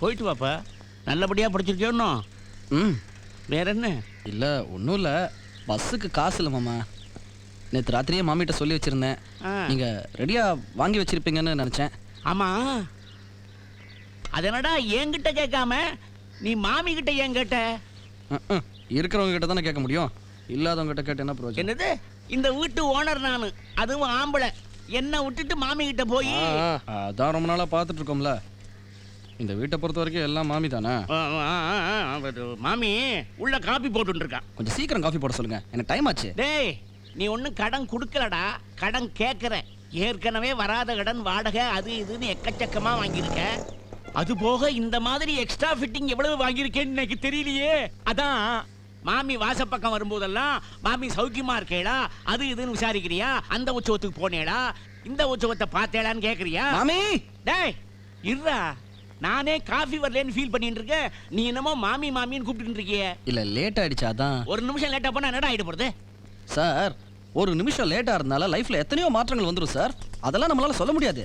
போயிட்டு வாப்பா. நல்லபடியாக படிச்சிருக்கேன்னோ? ம். வேற என்ன? இல்லை ஒன்றும் இல்லை, பஸ்ஸுக்கு காசு இல்லை மாமா. நேற்று ராத்திரியே மாமிகிட்ட சொல்லி வச்சுருந்தேன். நீங்கள் ரெடியாக வாங்கி வச்சுருப்பீங்கன்னு நினச்சேன். ஆமாம், அது என்னடா என்கிட்ட கேட்காம நீ மாமி கிட்ட ஏன் கேட்ட? இருக்கிறவங்க கிட்ட தானே கேட்க முடியும், இல்லாதவங்க கிட்ட கேட்டு என்ன பிரயோஜனம்? என்னது? இந்த வீட்டு ஓனர் நான், அதுவும் ஆம்பளை, என்ன விட்டுட்டு மாமி கிட்ட போய்? அதான் ரொம்ப நாளாக பார்த்துட்டு இருக்கோம்ல. இந்த வீட்டை பொறுத்த வரைக்கும் எல்லாம் மாமி தானே. மாமி உள்ள காப்பி போட்டு இருக்கான். கொஞ்சம் சீக்கிரம் காஃபி போட சொல்லுங்க, எனக்கு டைம் ஆச்சு. டேய், நீ ஒன்றும் கடன் கொடுக்கலடா, கடன் கேட்குற. ஏற்கனவே வராத கடன், வாடகை, அது இதுன்னு எக்கச்சக்கமா வாங்கியிருக்க. அது போக இந்த மாதிரி எக்ஸ்ட்ரா ஃபிட்டிங் எவ்வளவு வாங்கியிருக்கேன்னு எனக்கு தெரியலையே. அதான் மாமி வாசப்பக்கம் வரும்போதெல்லாம் மாமி சௌக்கியமா இருக்கேடா, அது இதுன்னு விசாரிக்கிறியா? அந்த உற்சவத்துக்கு போனேடா, இந்த உற்சவத்தை பார்த்தேடான்னு கேட்குறியா? மாமி டேய் இருடா, நானே காஃபி வரலன்னு ஃபீல் பண்ணிட்டு இருக்கேன், நீ என்னமோ மாமி மாமின்னு கூப்பிட்டு இருக்கியே. இல்லை லேட் ஆயிடுச்சு அதான். ஒரு நிமிஷம் லேட்டாக போனால் என்னடா ஆகிட போகிறது? சார், ஒரு நிமிஷம் லேட்டாக இருந்தால லைஃப்பில் எத்தனையோ மாற்றங்கள் வந்துடும் சார். அதெல்லாம் நம்மளால சொல்ல முடியாது.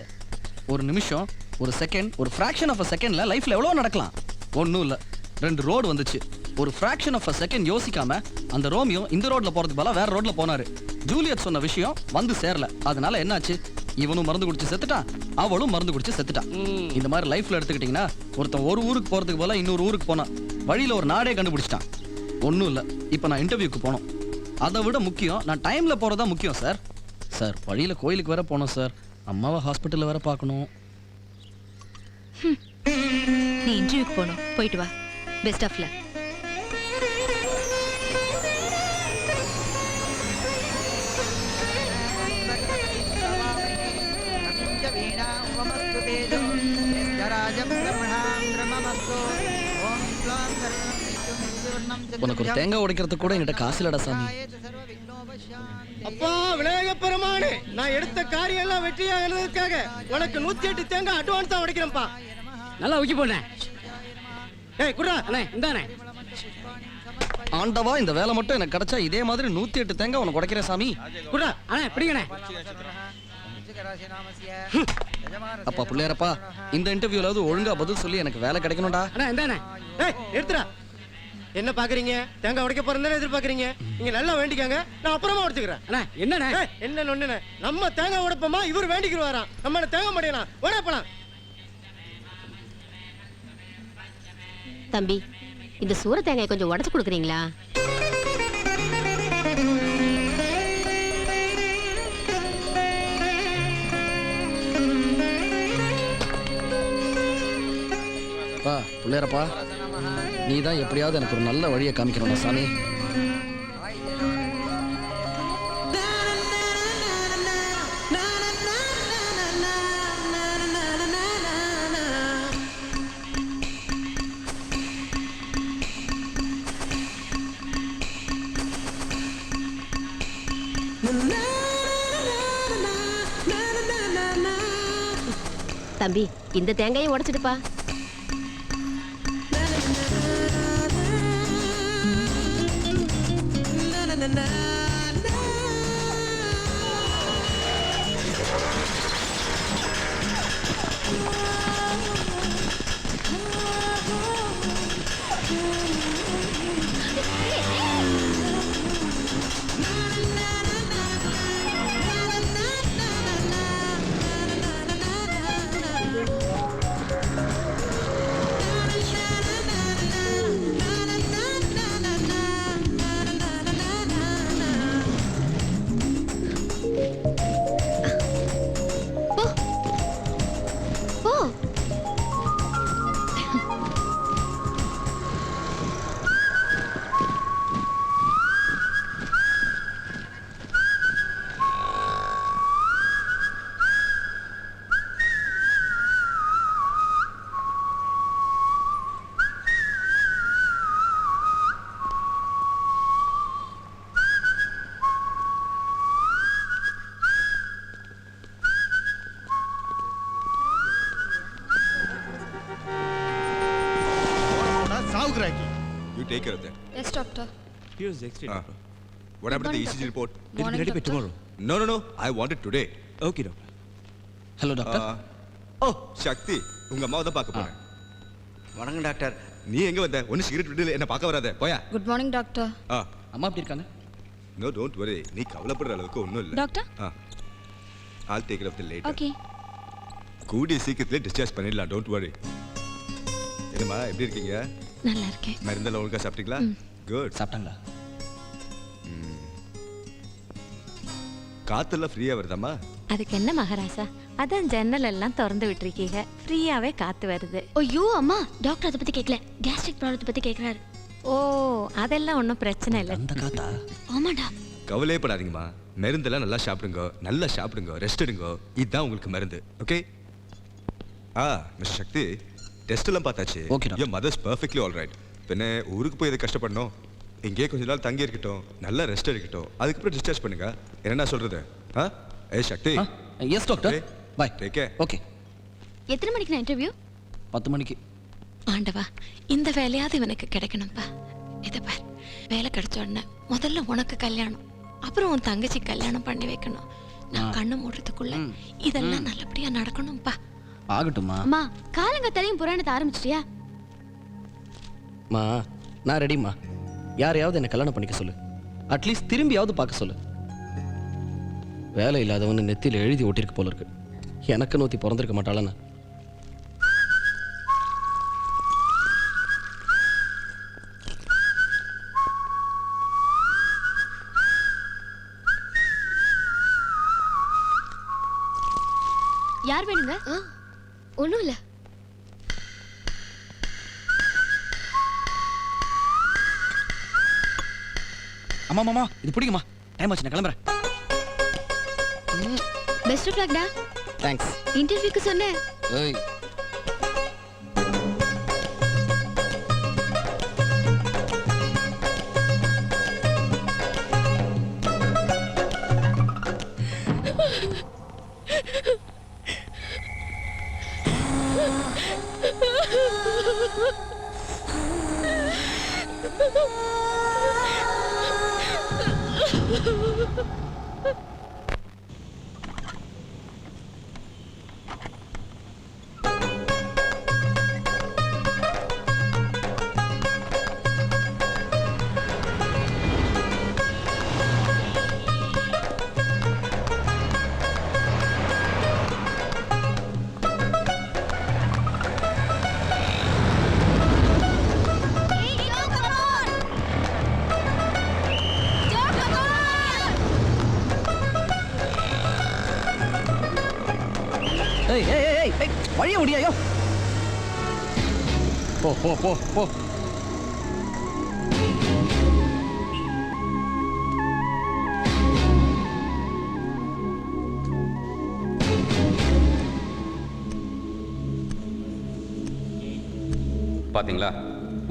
ஒரு நிமிஷம், ஒரு செகண்ட், ஒரு ஃப்ராக்ஷன் ஆஃப் அ செகண்ட்ல லைஃப்ல எவ்வளோ நடக்கலாம். ஒன்றும் இல்லை, 2 ரோடு வந்துச்சு. ஒரு ஃப்ராக்ஷன் ஆஃப் அ செகண்ட் யோசிக்காம அந்த ரோமியோ இந்த ரோட்ல போறதுக்கு பதிலா வேற ரோட்ல போனாரு. ஜூலியட் சொன்ன விஷயம் வந்து சேரல. அதனால என்னாச்சு? இவனும் மருந்து குடிச்சு செத்துட்டான், அவளும் மருந்து குடிச்சு செத்துட்டான். இந்த மாதிரி லைஃப்ல எடுத்துக்கிட்டீங்கன்னா, ஒருத்தன் ஒரு ஊருக்கு போறதுக்கு பதிலா இன்னொரு ஊருக்கு போனான். வழியில ஒரு நாடே கண்டுபிடிச்சிட்டான். ஒன்றும் இல்லை, இப்போ நான் இன்டர்வியூக்கு போனோம். அதை விட முக்கியம் நான் டைம்ல போறதா முக்கியம் சார். சார், வழியில கோயிலுக்கு வேற போனோம் சார், அம்மாவை ஹாஸ்பிட்டல்ல வேற பார்க்கணும். நீ இன்டர்வியூக்கு போகணும், போயிட்டு வா. Best of luck. உனக்கு ஒரு தேங்காய் உடைக்கிறதுக்கு கூட என்கிட்ட காசு இல்லடா சாமி. அப்பா விநாயக பெருமானே, நான் எடுத்த காரியம் எல்லாம் வெற்றியாகிறதுக்காக உனக்கு 108 தேங்காய் அட்வான்ஸா உடைக்கிறேன்ப்பா. நல்லா ஊக்கி போனேன். ஏய் குர்ரா, அண்ணே இந்தானே. ஆண்டவா, இந்த வேலை மட்டும் எனக்கு கிடைச்சா இதே மாதிரி 108 தேங்காய் உனக்கு உடைக்கிறேன் சாமி. குர்ரா அண்ணே பிடிங்கண்ணே. அப்பா பிள்ளையாரப்பா, இந்த இன்டர்வியூலாவது ஒழுங்கா பதில் சொல்லி எனக்கு வேலை கிடைக்கணும்டா. அண்ணே இந்தானே. ஏய் எடுத்துடா. என்ன பாக்குறீங்க? தேங்காய் உடைக்க போறேன்னு எதிர்பார்க்கறீங்க? நீங்க நல்லா வேண்டிக்கங்க, நான் அப்புறமா உடைச்சுக்கிறேன். அண்ணே என்னண்ணே? என்ன ஒண்ணுண்ணே, நம்ம தேங்காய் உடைப்போமா, இவர் வேண்டிக்குவாராம். நம்ம தேங்காய் மடியலாம் உடைப்பலாம். தம்பி, இந்த சூர தேங்காய் கொஞ்சம் உடைச்சு கொடுக்குறீங்களா? பா பிள்ளையாரப்பா, நீ தான் எப்படியாவது எனக்கு ஒரு நல்ல வழியை காமிக்கணும்டா சாமி. தம்பி, இந்த தேங்காயை உடைச்சிடுப்பா. You take care of that. Yes, doctor. Here's the X-ray, doctor. What happened to the ECG report? It'll be ready by tomorrow. No. I want it today. Okay, doctor. Hello doctor. Oh Shakti, உங்க அம்மாவை தான் பார்க்க போறேன். வணக்கம் doctor. நீ எங்க வந்த? ஒன்னு சிகரெட் விட்டு என்ன பார்க்க வராத. போயா. Good morning doctor. அம்மா எப்படி இருக்காங்க? No don't worry. நீ கவலைப்படுற அளவுக்கு ஒண்ணும் இல்ல. Doctor. I'll take care of the later. Okay. கூடிய சீக்கிரத்திலே டிஸ்சார்ஜ் பண்ணிடலாம். Don't worry. என்னம்மா எப்படி இருக்கீங்க? நல்லா இருக்கேன். மருந்தெல்லாம் ஒழுங்கா சாப்பிட்டீங்களா? குட். சாப்பிட்டாங்களா? காத்தெல்லாம் ஃப்ரீயா வருதாம்மா? அதுக்கு என்ன மகாராசா, அதான் ஜன்னல் எல்லாம் திறந்து விட்டுருக்கீங்க, ஃப்ரீயாவே காத்து வருது. ஐயோ அம்மா, டாக்டர் அதை பத்தி கேட்கல, கேஸ்ட்ரிக் ப்ராப்ளத்தை பத்தி கேட்கறாரு. ஓ, அதெல்லாம் ஒன்றும் பிரச்சனை இல்லை. அந்த காத்தா? ஆமாடா. கவலையப்படாதீங்கம்மா. மருந்தெல்லாம் நல்லா சாப்பிடுங்க, ரெஸ்ட் எடுங்க. இதுதான் உங்களுக்கு மருந்து. ஓகே? மிஸ்டர் சக்தி, டெஸ்ட் எல்லாம் பார்த்தாச்சு. Okay, doctor. Your mother's perfectly all right. பின்ன ஊருக்கு போய் எதை கஷ்டப்படணும்? இங்கே கொஞ்ச நாள் தங்கி இருக்கட்டும், நல்லா ரெஸ்ட் எடுக்கட்டும், அதுக்கப்புறம் டிஸ்சார்ஜ் பண்ணுங்க. என்னடா சொல்றது? ஏய் Shakti. Yes doctor. Bye. Take care. Okay. எத்தனை மணிக்கு நான் இன்டர்வியூ? 10 மணிக்கு. ஆண்டவா, இந்த வேலையாவது இவனுக்கு கிடைக்கணும்பா. இதை பார், வேலை கிடைச்ச உடனே முதல்ல உனக்கு கல்யாணம், அப்புறம் உன் தங்கச்சி கல்யாணம் பண்ணி வைக்கணும். நான் கண்ணு மூடுறதுக்குள்ள இதெல்லாம் நல்லபடியா நடக்கணும்பா. ஆகட்டும்மா. அம்மா, காலங்கத்தாலையும் புராணத்தை ஆரம்பிச்சிட்டியா? மா, நான் ரெடிம்மா. யாரையாவது என்ன கல்யாணம் பண்ணிக்க சொல்லு. அட்லீஸ்ட் திரும்பியாவது பார்க்க சொல்லு. வேலை இல்லாதவன்னு நெத்தியில் எழுதி ஓட்டிருக்கு போல இருக்கு. எனக்கு நோத்தி பிறந்திருக்க மாட்டாளா? யார் வேணுங்க? ஒண்ணும் இல்ல. அம்மா மாமா, இது பிடிக்குமா? டைம் ஆச்சு, நான் கிளம்புறேன். பெஸ்ட் ஆஃப் லக்டா. தேங்க்ஸ். இன்டர்வியூக்கு சொன்னேன். ஏய். ஏய் ஏய் ஏய் ஏய், வழிய முடியாயோ. போ போ போ போ. பாத்தீங்களா,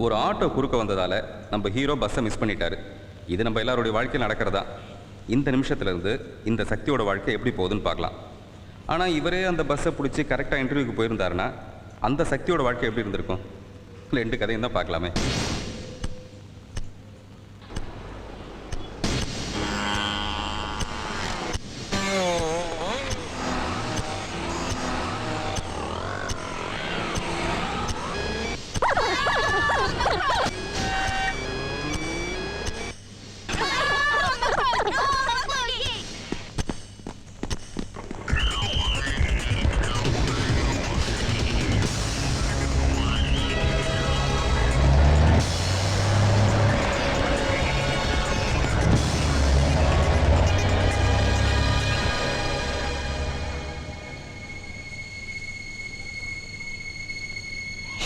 ஒரு ஆட்டோ குறுக்க வந்ததால நம்ம ஹீரோ பஸ்ஸை மிஸ் பண்ணிட்டாரு. இது நம்ம எல்லாருடைய வாழ்க்கையில் நடக்கிறதா. இந்த நிமிஷத்துல இருந்து இந்த சக்தியோட வாழ்க்கை எப்படி போகுதுன்னு பார்க்கலாம். ஆனால் இவரே அந்த பஸ்ஸை பிடிச்சி கரெக்டாக இன்டர்வியூக்கு போயிருந்தாருன்னா அந்த சக்தியோட வாழ்க்கை எப்படி இருந்திருக்கும்? 2 கதையும் தான் பார்க்கலாமே.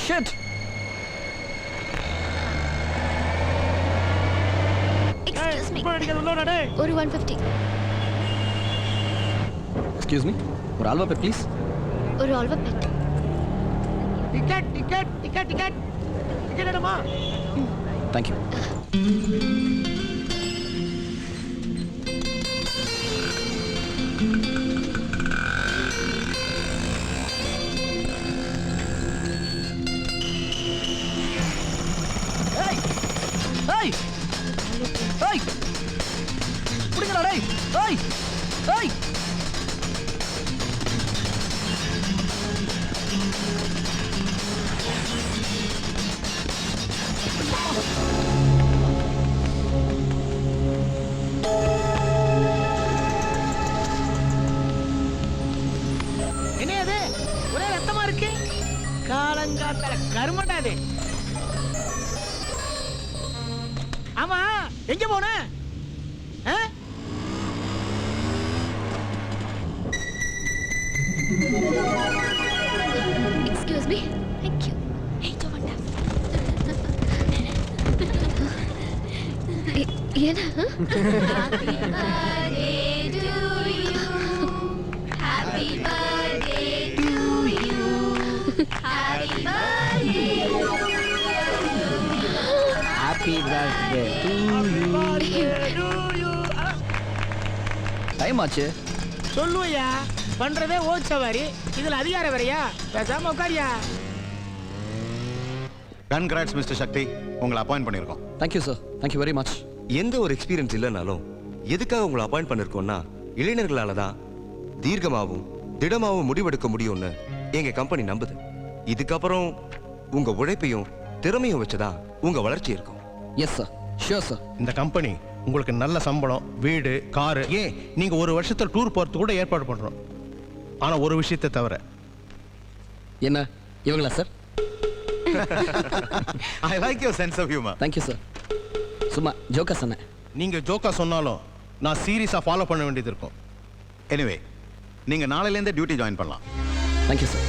Shit. Excuse me. ஒரு 150. எக்ஸ்கியூஸ் மீ, ஒரு ஆல்வா பெட் ப்ளீஸ். ஒரு ஆல்வா bed. Ticket ticket ticket ticket ticket எடுமா. Thank you. ஏய் ஏய் ஏய், புடிங்கடா டேய். ஏய் ஏய். என்ன அது ஒரே ரத்தமா இருக்கு காலங்காத்தால கருமட்டாது ஆமா எங்க போன ஆ? எக்ஸ்கியூஸ் மீ தேங்க் யூ என்ன happy birthday to you time ஆச்சு. சொல்லுவையா பண்றதே ஓட் சவாரி இதுல அதிகாரம் வரையா பேசாம உட்காரியா கன்கிராட்ஸ் மிஸ்டர் சக்தி, உங்களை அப்பாயிண்ட் பண்ணியிருக்கோம். Thank you sir, thank you very much. எந்த ஒரு எக்ஸ்பீரியன்ஸ் இல்லைனாலும் எதுக்காக உங்களை அப்பாயிண்ட் பண்ணிருக்கோம்னா இளைஞர்களால தான் தீர்க்கமாகவும் திடமாகவும் முடிவெடுக்க முடியும்னு எங்க கம்பெனி நம்புது. இதுக்கப்புறம் உங்க உழைப்பையும் திறமையும் வச்சுதான் உங்க வளர்ச்சி இருக்கும். Yes sir, sure sir. இந்த கம்பெனி உங்களுக்கு நல்ல சம்பளம், வீடு, காரு, ஏன் நீங்க ஒரு வருஷத்துல டூர் போறதுக்கு கூட ஏற்பாடு பண்றோம். ஆனா ஒரு விஷயத்தை தவிர. என்ன இவங்களா sir? I like your sense of humour. Thank you sir. சும்மா ஜோக்கா சொன்னேன். நீங்க ஜோக்கா சொன்னாலும் நான் சீரியஸா ஃபாலோ பண்ண வேண்டியது இருக்கும். எனிவே, நீங்க நாளையிலேருந்தே டியூட்டி ஜாயின் பண்ணலாம். Thank you sir.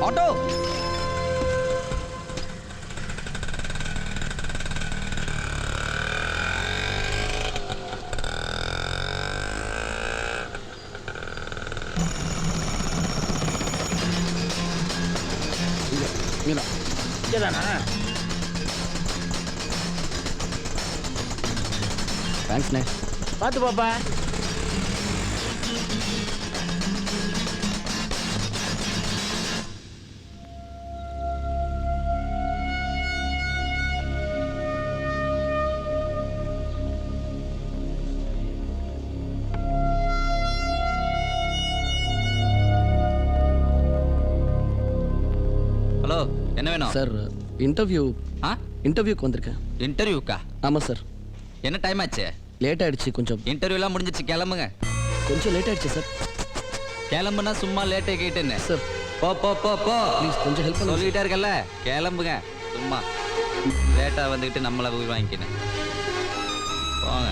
ஆட்டோ மீனா இங்கதானா தேங்க்ஸ்ண்ணே. பாத்து பாப்பா ஹலோ, என்ன வேணும் சார் இன்டர்வியூக்கு வந்திருக்கேன். இன்டர்வியூக்கா? ஆமாம் சார். என்ன டைம் ஆச்சு? லேட் ஆயிடுச்சு கொஞ்சம். இன்டர்வியூலாம் முடிஞ்சிச்சு, கிளம்புங்க. கொஞ்சம் லேட் ஆயிடுச்சு சார். கிளம்புனா சும்மா லேட்டே கேட்டேன்னு சார் போ போ போ போ ப்ளீஸ் கொஞ்சம் ஹெல்ப் பண்ணுங்க. சொல்லிட்டே இருக்கல, கிளம்புங்க. சும்மா லேட்டா வந்துக்கிட்டு நம்மளை போய் வாங்கிக்கினேன். போங்க.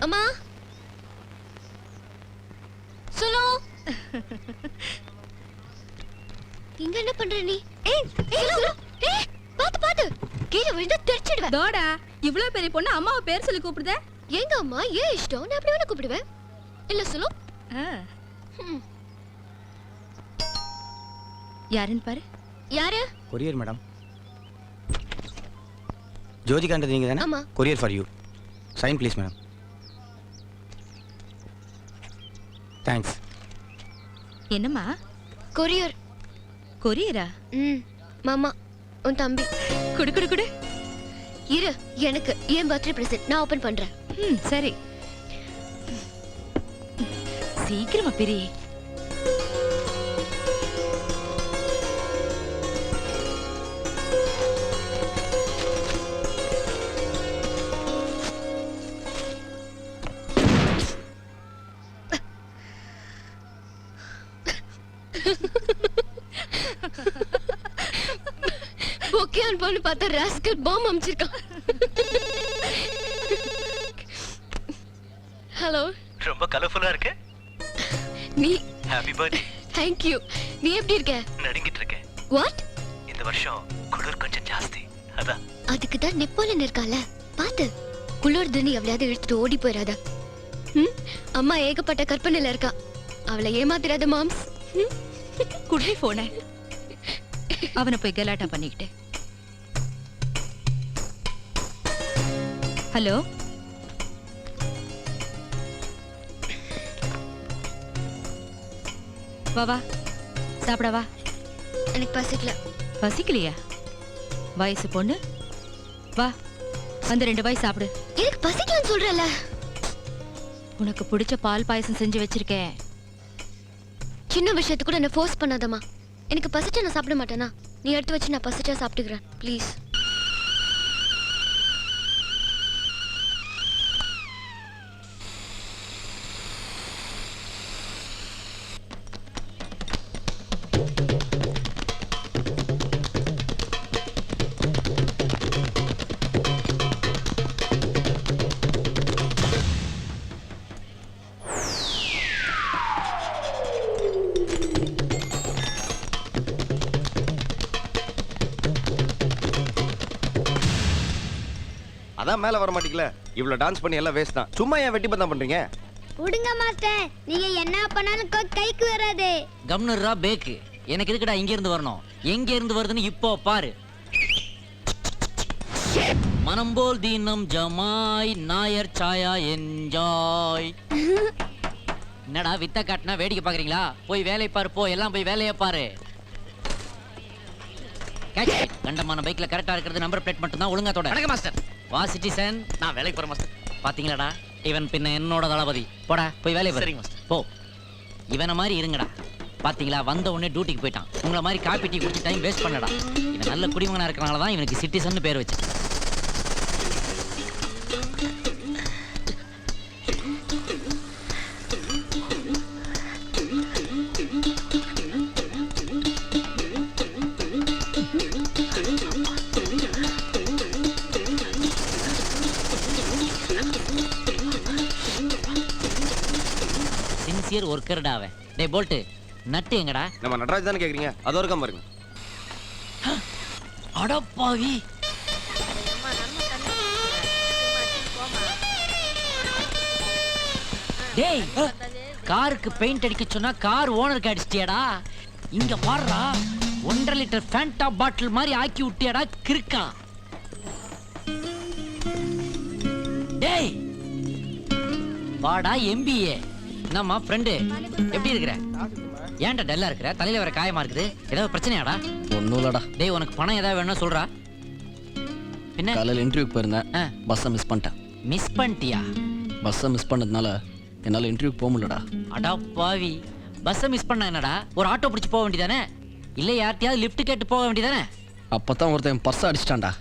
அம்மா சொல்லு. இங்க என்ன பண்ற நீ? ஏய் சொல்லு. ஏய் பாத்து பாத்து கீழே விழுந்தா தெரிச்சிடுவேன். தோடா இவ்வளவு பெரிய பொண்ணு அம்மாவை பேர் சொல்லி கூப்பிடுதே. எங்க அம்மா ஏன் இஷ்டம், நான் அப்படி வேணா கூப்பிடுவேன். இல்ல சொல்லு. யாருன்னு பாரு. யாரு? Courier madam. ஜோதிகான்றது நீங்க தானே? ஆமா. Courier for you. Sign please madam. Thanks. என்னம்மா கொரியர். கொரியரா? மாமா உன் தம்பி. குடு குடு குடு. இரு, எனக்கு என் பர்த்டே பிரசன்ட் நான் ஓபன் பண்றேன். சரி சீக்கிரமா பிரி. ஓகே அன்பான்னு பார்த்தா ராஸ்கல் பாம் அமிச்சிருக்கான். ஹலோ. ரொம்ப கலர்ஃபுல்லா இருக்கு. நீ ஹேப்பி பர்த்டே. Thank you. நீ எப்படி இருக்க? நடுங்கிட்டு இருக்கேன். வாட்? இந்த வருஷம் குளிர் கொஞ்சம் ஜாஸ்தி. அதான். அதுக்கு தான் நெப்போலியன் இருக்கால, பாத்து குளிர்துன்னு எவ்வளவு இழுத்துட்டு ஓடி போயிடாத. அம்மா ஏகப்பட்ட கற்பனையில இருக்கா, அவளை ஏமாத்திராத மாம்ஸ். குடி போன அவனை போய் கலாட்டா பண்ணிக்கிட்டு. ஹலோ வா வா சாப்பிட வா. எனக்கு பசிக்கல. பசிக்கலையா? வயசு பொண்ணு வா வந்து 2 வாய் சாப்பிடு. எனக்கு பசிக்கலன்னு சொல்றல. உனக்கு பிடிச்ச பால் பாயசம் செஞ்சு வச்சிருக்கேன். சின்ன விஷயத்து கூட என்ன ஃபோர்ஸ் பண்ணாதம்மா. எனக்கு பசிச்சா நான் சாப்பிட மாட்டேனா? நீ எடுத்து வச்சு நான் பசிச்சா சாப்பிட்டுக்கிறேன் ப்ளீஸ். அதான் மேல வர மாட்டீங்களா? இவ்வளவு டான்ஸ் பண்ணி எல்லாம் வேஸ்ட் தான். சும்மா ஏன் வெட்டி பந்தம் பண்றீங்க? விடுங்க மாஸ்டர், நீங்க என்ன பண்ணாலும் கைக்கு வராது. கம்னர்ரா பேக்கு. எனக்கு எதுக்குடா இங்க இருந்து வரணும்? எங்க இருந்து வருதுன்னு இப்போ பாரு. மனம்போல் தீனம் ஜமாய் நாயர் சாயா என்ஜாய். என்னடா வித்த காட்டினா வேடிக்கை பாக்குறீங்களா? போய் வேலையை பாரு, போ எல்லாம் போய் வேலையை பாரு. கண்டமான பைக்ல கரெக்டா இருக்கிறது நம்பர் பிளேட் மட்டும் தான் ஒழுங்கா தொட. வணக்கம் மாஸ்டர். வா சிட்டிசன். நான் வேலைக்கு போறேன் மாஸ்டர். பாத்தீங்களாடா, இவன் பின்ன என்னோட தளபதி. போடா போய் வேலையை பாரு. சரிங்க மாஸ்டர். போ. இவனை மாதிரி இருங்கடா. பாத்தீங்களா, வந்த உடனே டியூட்டிக்கு போயிட்டான். உங்களை மாதிரி காப்பி டீ குடிச்சு டைம் வேஸ்ட் பண்ணடா. இவன் நல்ல குடிமகனா இருக்கனால தான் இவனுக்கு சிட்டிசன் பேர் வச்சு. சின்சியர் ஒர்க்கர்டா அவன். டேய் போல்ட், நட்டு எங்கடா? நம்ம நடராஜ் தானே கேக்குறீங்க? அது வரைக்கும் பாருங்க. அடப்பாவி. டேய், காருக்கு பெயிண்ட் அடிக்க சொன்னா கார் ஓனருக்கு அடிச்சிட்டியாடா? இங்க பாருடா, 1.5 லிட்டர் ஃபேண்டா பாட்டில் மாதிரி ஆக்கி விட்டியாடா கிறுக்கா. டேய் வாடா எம்பிஏ. என்னம்மா ஃப்ரெண்டு, எப்படி இருக்கிற? ஏன்டா டல்லா இருக்கிற? தலையில வர காயமா இருக்குது. ஏதாவது பிரச்சனையாடா? ஒன்றும் இல்லடா. டேய் உனக்கு பணம் ஏதாவது வேணும்னா சொல்றா. பின்ன காலையில் இன்டர்வியூக்கு போயிருந்தேன். பஸ்ஸை மிஸ் பண்ணிட்டேன். மிஸ் பண்ணிட்டியா? பஸ்ஸை மிஸ் பண்ணதுனால என்னால் இன்டர்வியூக்கு போக முடியலடா. அடா பாவி, பஸ்ஸை மிஸ் பண்ண என்னடா? ஒரு ஆட்டோ பிடிச்சி போக வேண்டியதானே? இல்லை யார்ட்டையாவது லிஃப்ட் கேட்டு போக வேண்டியதானே? அப்போ தான் ஒருத்தன் பர்ஸை அடிச்சிட்டான்டா.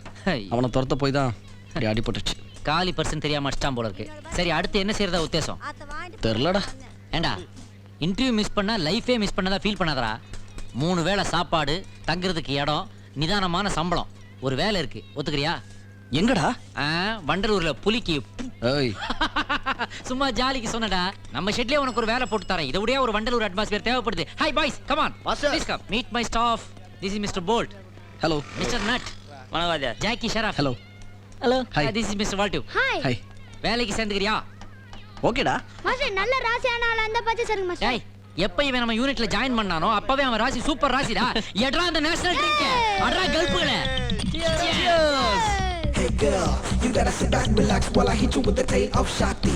அவனை துரத்த போய் தான் அப்படி அடிபட்டுச்சு. காலி பர்சன் தெரியாம அடிச்சிட்டான் போல இருக்கு. சரி, அடுத்து என்ன செய்யறதா உத்தேசம்? தெரிலடா. ஏண்டா, இன்டர்வியூ மிஸ் பண்ணா லைஃபே மிஸ் பண்ணதா ஃபீல் பண்ணாதடா. 3 வேளை சாப்பாடு, தங்குறதுக்கு இடம், நிதானமான சம்பளம், ஒரு வேலை இருக்கு. ஒத்துக்கிறியா? எங்கடா? வண்டலூர்ல புலிக்கு. ஏய் சும்மா ஜாலிக்கு சொன்னடா. நம்ம ஷெட்லயே உனக்கு ஒரு வேலை போட்டு தரேன். இதை விட ஒரு வண்டலூர் அட்மாஸ்பியர் தேவைப்படுது. Hi boys, come on. Please come meet my staff. This is mister Bolt. Hello. Mister Nut. வணக்கம். Jackie Shroff. Hello. Hello. Hi. This is mister Walt. Hi. Hi. வேலைக்கு சேர்ந்துக்கிறியா? ஓகேடா. மாஸ்டர் நல்ல ராசியான ஆளா அந்த பச்சை சரிங்க மாஸ்டர். டேய், எப்ப இவன் நம்ம யூனிட்ல ஜாயின் பண்ணானோ அப்பவே அவன் ராசி சூப்பர் ராசிடா. எட்ரா அந்த நேஷனல் ட்ரிங்க். அட்ரா கல்ப்புகளே. Cheers. Hey girl, you gotta sit back, relax while I hit you with the tail of Shakti.